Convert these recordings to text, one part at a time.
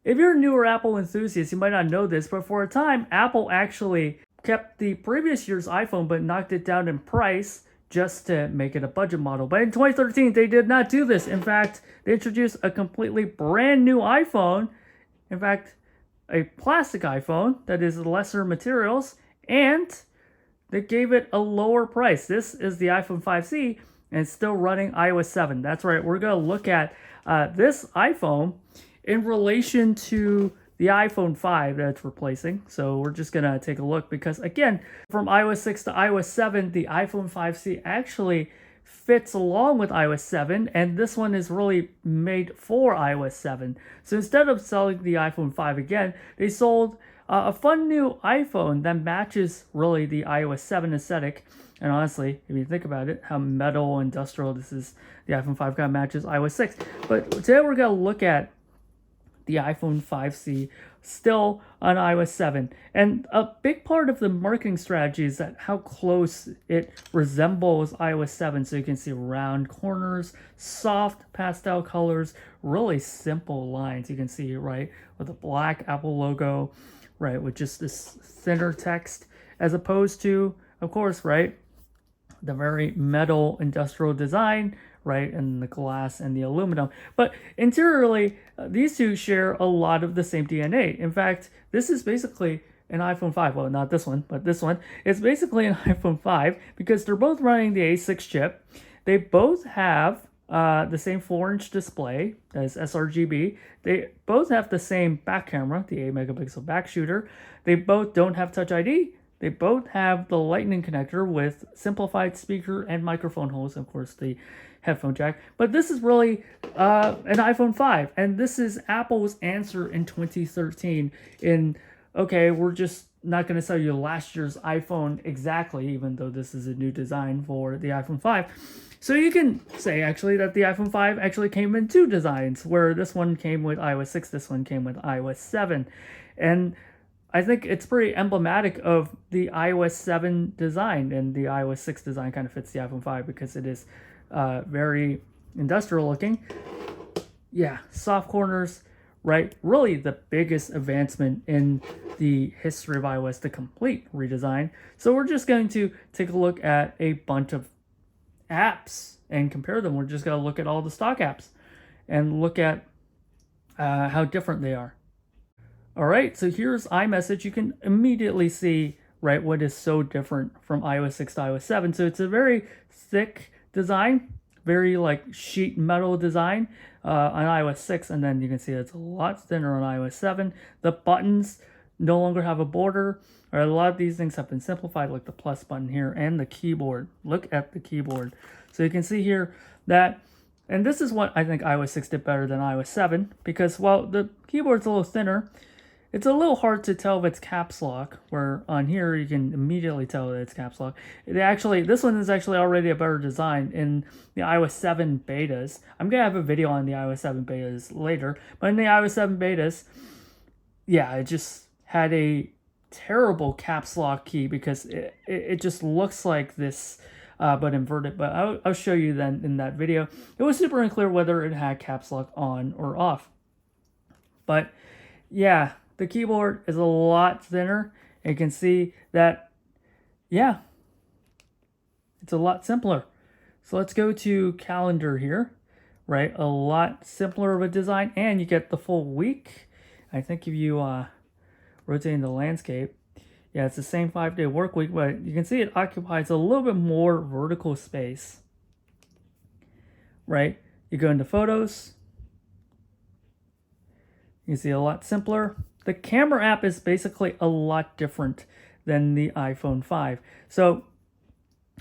If you're a newer Apple enthusiast, you might not know this, but for a time, Apple actually kept the previous year's iPhone but knocked it down in price just to make it a budget model. But in 2013, they did not do this. In fact, they introduced a completely brand new iPhone. In fact, a plastic iPhone that is lesser materials, and they gave it a lower price. This is the iPhone 5C, and it's still running iOS 7. That's right. We're going to look at this iPhone in relation to the iPhone 5 that it's replacing. So we're just going to take a look because, again, from iOS 6 to iOS 7, the iPhone 5C actually fits along with iOS 7, and this one is really made for iOS 7. So instead of selling the iPhone 5 again, they sold a fun new iPhone that matches really the iOS 7 aesthetic. And honestly, if you think about it, how metal industrial this is, the iPhone 5 kind of matches iOS 6. But today we're going to look at the iPhone 5C still on iOS 7. And a big part of the marketing strategy is that how close it resembles iOS 7. So you can see round corners, soft pastel colors, really simple lines. You can see, right, with a black Apple logo, right, with just this thinner text, as opposed to, of course, right, the very metal industrial design, right, and the glass and the aluminum. But interiorly, these two share a lot of the same DNA. In fact, this is basically an iPhone 5. Well, not this one, but this one. It's basically an iPhone 5 because they're both running the A6 chip. They both have the same 4-inch display as sRGB. They both have the same back camera, the 8-megapixel back shooter. They both don't have Touch ID. They both have the Lightning connector with simplified speaker and microphone holes, of course, the headphone jack. But this is really an iPhone 5, and this is Apple's answer in 2013 in, okay, we're just not going to sell you last year's iPhone exactly, even though this is a new design for the iPhone 5. So you can say, actually, that the iPhone 5 actually came in two designs, where this one came with iOS 6, this one came with iOS 7. And I think it's pretty emblematic of the iOS 7 design, and the iOS 6 design kind of fits the iPhone 5 because it is very industrial looking. Yeah, soft corners, right? Really the biggest advancement in the history of iOS, the complete redesign. So we're just going to take a look at a bunch of apps and compare them. We're just going to look at all the stock apps and look at how different they are. All right, so here's iMessage. You can immediately see, right, what is so different from iOS 6 to iOS 7. So it's a very thick design, very like sheet metal design on iOS 6, and then you can see it's a lot thinner on iOS 7. The buttons no longer have a border. Or a lot of these things have been simplified, like the plus button here and the keyboard. Look at the keyboard. So you can see here that, and this is what I think iOS 6 did better than iOS 7, because while the keyboard's a little thinner, it's a little hard to tell if it's caps lock, where on here you can immediately tell that it's caps lock. This one is actually already a better design in the iOS 7 betas. I'm going to have a video on the iOS 7 betas later, but in the iOS 7 betas, yeah, it just had a terrible caps lock key because it just looks like this, but inverted. But I'll show you then in that video. It was super unclear whether it had caps lock on or off. But yeah, the keyboard is a lot thinner. You can see that, yeah, it's a lot simpler. So let's go to calendar here, right? A lot simpler of a design, and you get the full week. I think if you rotating the landscape, yeah, it's the same 5-day work week, but you can see it occupies a little bit more vertical space, right? You go into photos, you see a lot simpler. The camera app is basically a lot different than the iPhone 5. So,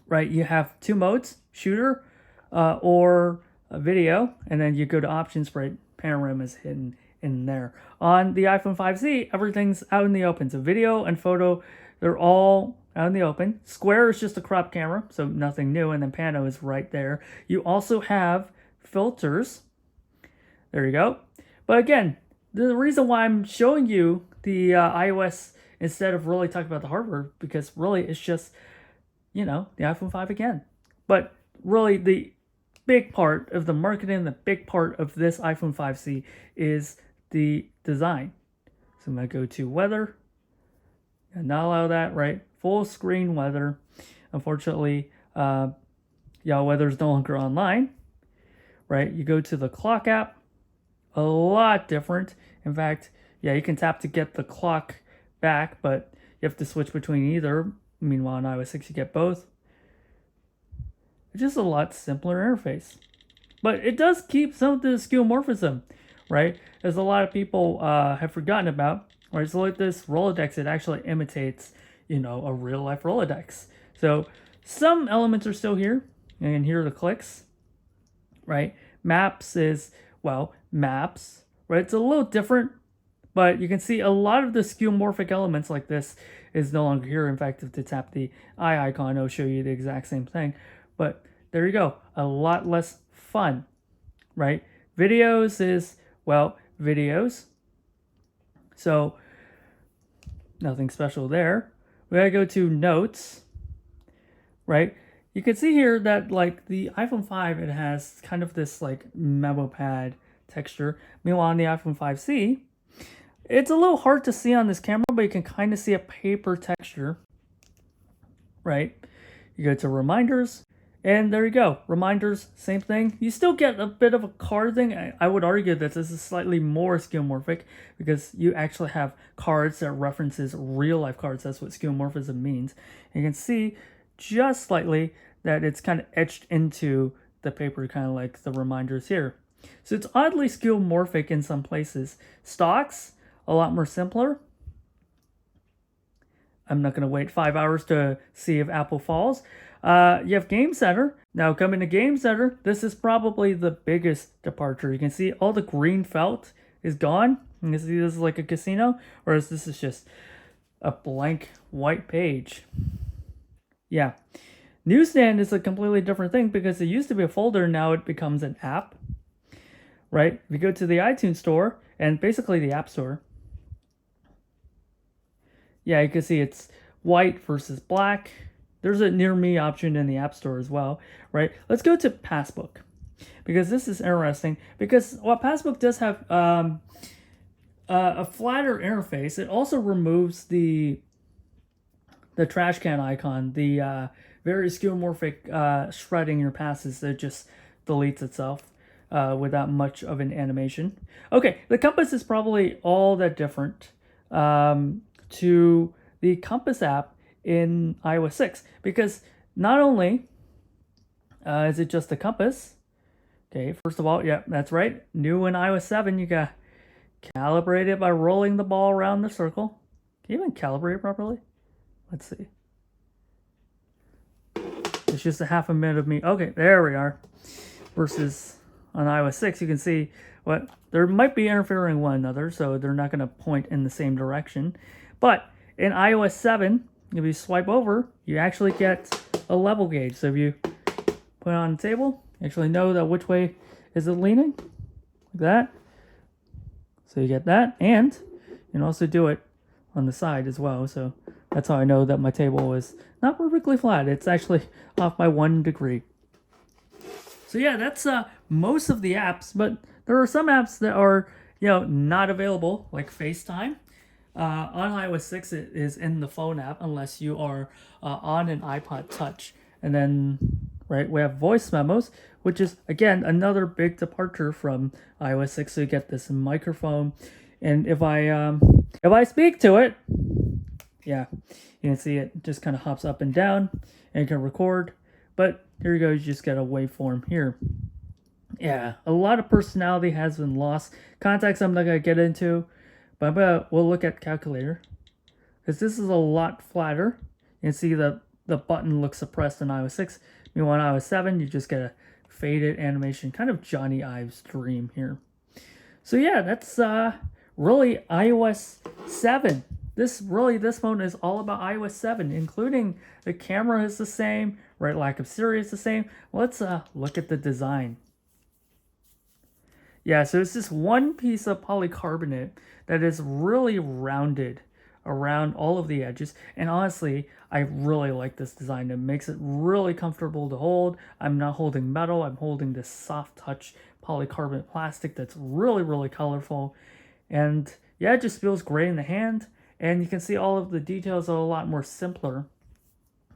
right, you have two modes, shooter or a video, and then you go to options, right? Panorama is hidden in there. On the iPhone 5C, everything's out in the open. So video and photo, they're all out in the open. Square is just a crop camera, so nothing new, and then Pano is right there. You also have filters. There you go. But again, the reason why I'm showing you the iOS instead of really talking about the hardware, because really it's just, the iPhone 5 again. But really the big part of the marketing, the big part of this iPhone 5C is the design. So I'm going to go to weather and not allow that, right? Full screen weather. Unfortunately, weather is no longer online, right? You go to the clock app, a lot different. In fact, you can tap to get the clock back, but you have to switch between either. Meanwhile, on iOS 6, you get both. It's just a lot simpler interface. But it does keep some of the skeuomorphism, right? As a lot of people have forgotten about. Right, so like this Rolodex, it actually imitates, a real life Rolodex. So some elements are still here, and here are the clicks, right? Maps is, maps, right? It's a little different, but you can see a lot of the skeuomorphic elements like this is no longer here. In fact, if you tap the eye icon, it'll show you the exact same thing. But there you go, a lot less fun, right? Videos is, videos. So nothing special there. We gotta go to notes, right? You can see here that like the iPhone 5, it has kind of this like memo pad texture. Meanwhile, on the iPhone 5C, it's a little hard to see on this camera, but you can kind of see a paper texture, right? You go to reminders, and there you go. Reminders, same thing. You still get a bit of a card thing. I would argue that this is slightly more skeuomorphic because you actually have cards that references real life cards. That's what skeuomorphism means. And you can see just slightly that it's kind of etched into the paper, kind of like the reminders here. So it's oddly skeuomorphic in some places. Stocks, a lot more simpler. I'm not going to wait 5 hours to see if Apple falls. You have Game Center. Now coming to Game Center, this is probably the biggest departure. You can see all the green felt is gone. You can see this is like a casino, whereas this is just a blank white page. Yeah. Newsstand is a completely different thing because it used to be a folder, now it becomes an app. Right? If you go to the iTunes store, and basically the App Store, you can see it's white versus black. There's a near me option in the App Store as well, right? Let's go to Passbook because this is interesting because while Passbook does have a flatter interface, it also removes the trash can icon, the very skeuomorphic shredding your passes that just deletes itself without much of an animation. Okay, the compass is probably all that different to the Compass app in iOS 6 because not only is it just a compass. Okay, first of all, that's right. New in iOS 7, you got calibrate it by rolling the ball around the circle. Can you even calibrate it properly? Let's see. It's just a half a minute of me. Okay, there we are. Versus on iOS 6, you can see there might be interfering one another, so they're not going to point in the same direction. But in iOS 7, if you swipe over, you actually get a level gauge. So if you put it on the table, you actually know that which way is it leaning, like that. So you get that, and you can also do it on the side as well. So that's how I know that my table is not perfectly flat. It's actually off by 1 degree. So that's most of the apps, but there are some apps that are not available, like FaceTime. On iOS 6, it is in the phone app unless you are on an iPod Touch. And then, we have voice memos, which is, again, another big departure from iOS 6. So you get this microphone. And if I speak to it, you can see it just kind of hops up and down and can record. But here you go, you just get a waveform here. Yeah, a lot of personality has been lost. Contacts I'm not going to get into. But we'll look at calculator because this is a lot flatter. You can see that the button looks suppressed in iOS 6. Meanwhile, on iOS 7, you just get a faded animation, kind of Johnny Ives dream here. So that's really iOS 7. This phone is all about iOS 7, including the camera is the same, lack of Siri is the same. Let's look at the design. So it's this one piece of polycarbonate that is really rounded around all of the edges. And honestly, I really like this design. It makes it really comfortable to hold. I'm not holding metal. I'm holding this soft touch polycarbonate plastic that's really, really colorful. And yeah, it just feels great in the hand. And you can see all of the details are a lot more simpler.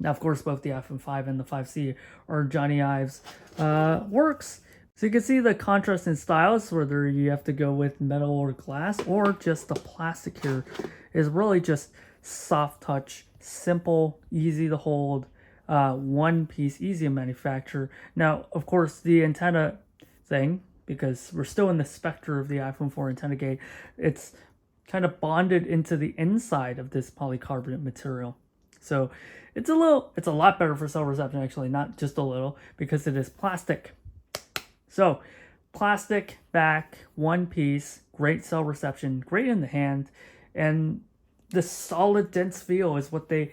Now, of course, both the iPhone 5 and the 5C are Johnny Ive's works. So you can see the contrast in styles, whether you have to go with metal or glass or just the plastic here is really just soft touch, simple, easy to hold, one piece, easy to manufacture. Now, of course, the antenna thing, because we're still in the specter of the iPhone 4 antenna gate, it's kind of bonded into the inside of this polycarbonate material. So it's a lot better for cell reception, actually, not just a little, because it is plastic. So plastic back, one piece, great cell reception, great in the hand, and the solid, dense feel is what they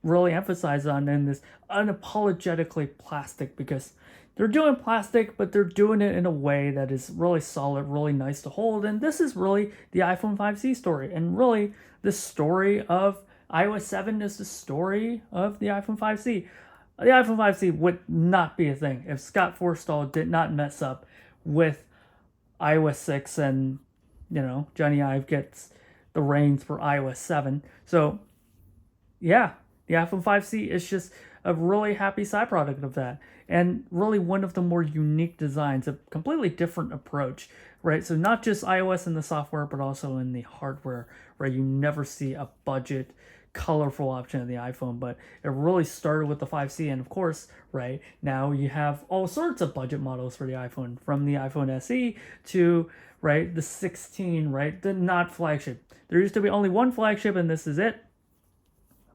really emphasize on in this unapologetically plastic, because they're doing plastic, but they're doing it in a way that is really solid, really nice to hold. And this is really the iPhone 5C story. And really, the story of iOS 7 is the story of the iPhone 5C. The iPhone 5C would not be a thing if Scott Forstall did not mess up with iOS 6 and, Johnny Ive gets the reins for iOS 7. So, yeah, the iPhone 5C is just a really happy side product of that. And really one of the more unique designs, a completely different approach, right? So not just iOS in the software, but also in the hardware, right? You never see a budget, colorful option of the iPhone, but it really started with the 5C. And of course, right, now you have all sorts of budget models for the iPhone, from the iPhone SE to, right, the 16, right, the not flagship. There used to be only one flagship and this is it.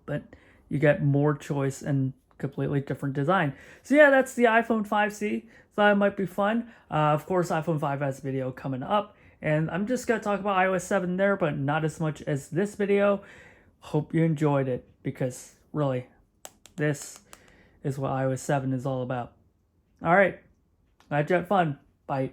But you get more choice and completely different design. So yeah, that's the iPhone 5C. Thought it might be fun. Of course, iPhone 5 has a video coming up, and I'm just going to talk about iOS 7 there, but not as much as this video. Hope you enjoyed it, because really, this is what iOS 7 is all about. All right, glad you had fun. Bye.